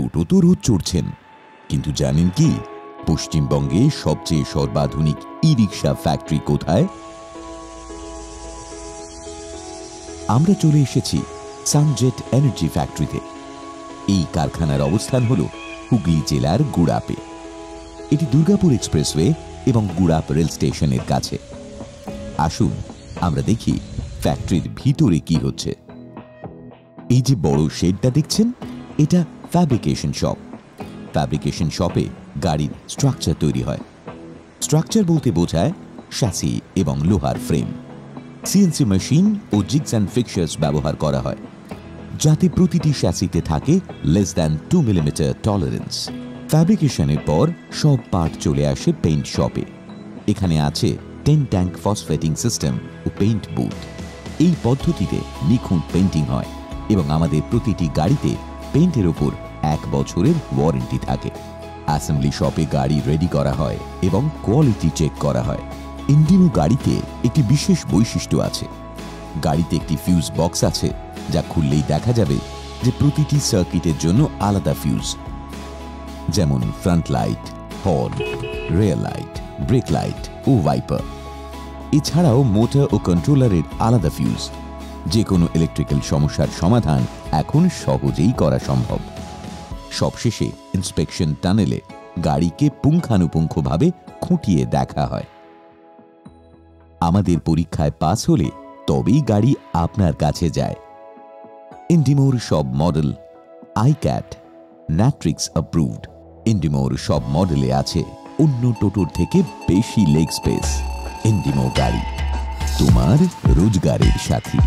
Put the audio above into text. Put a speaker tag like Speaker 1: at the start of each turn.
Speaker 1: টোটো তো রোজ চড়ছেন, কিন্তু জানেন কি পশ্চিমবঙ্গে সবচেয়ে সর্বাধুনিক ই রিক্সা ফ্যাক্টরি কোথায়? আমরা চলে এসেছি সানজেট এনার্জি ফ্যাক্টরিতে। এই কারখানার অবস্থান হল হুগলি জেলার গুড়াপে। এটি দুর্গাপুর এক্সপ্রেসওয়ে এবং গুড়াপ রেল স্টেশনের কাছে। আসুন আমরা দেখি ফ্যাক্টরির ভিতরে কি হচ্ছে। এই যে বড় শেডটা দেখছেন, এটা ফ্যাব্রিকেশন শপ। ফ্যাব্রিকেশন শপে গাড়ির স্ট্রাকচার তৈরি হয়। স্ট্রাকচার বলতে বোঝায় শ্যাসি এবং লোহার ফ্রেম। সিএনসি মেশিন ও জিগস অ্যান্ড ফিক্সার্স ব্যবহার করা হয়, যাতে প্রতিটি শ্যাসিতে থাকে লেস দ্যান 2 মিলিমিটার টলারেন্স। ফ্যাব্রিকেশনের পর সব পার্ট চলে আসে পেইন্ট শপে। এখানে আছে 10 ট্যাঙ্ক ফসফেটিং সিস্টেম ও পেইন্ট বুথ। এই পদ্ধতিতে নিখুঁত পেইন্টিং হয় এবং আমাদের প্রতিটি গাড়িতে পেইন্টের ওপর 1 বছরের ওয়ারেন্টি থাকে। অ্যাসেম্বলি শপে গাড়ি রেডি করা হয় এবং কোয়ালিটি চেক করা হয়। ইন্ডিগো গাড়িতে একটি বিশেষ বৈশিষ্ট্য আছে। গাড়িতে একটি ফিউজ বক্স আছে, যা খুললেই দেখা যাবে যে প্রতিটি সার্কিটের জন্য আলাদা ফিউজ, যেমন front light, horn, rear light, brake light ও ওয়াইপার। এছাড়াও মোটর ও কন্ট্রোলারের আলাদা ফিউজ। যে কোনো ইলেকট্রিক্যাল সমস্যার সমাধান এখন সহজেই করা সম্ভব। সবশেষে ইন্সপেকশন টানেলে গাড়িকে পুঙ্খানুপুঙ্খভাবে খুঁটিয়ে দেখা হয়। আমাদের পরীক্ষায় পাস হলে তবেই গাড়ি আপনার কাছে যায়। ইন্ডিমোর সব মডেল আইক্যাট ন্যাট্রিক্স অ্যাপ্রুভড। ইন্ডিমোর সব মডেলে আছে অন্য টোটোর থেকে বেশি লেগ স্পেস। ইন্ডিমো গাড়ি, তোমার রোজগারের সাথী।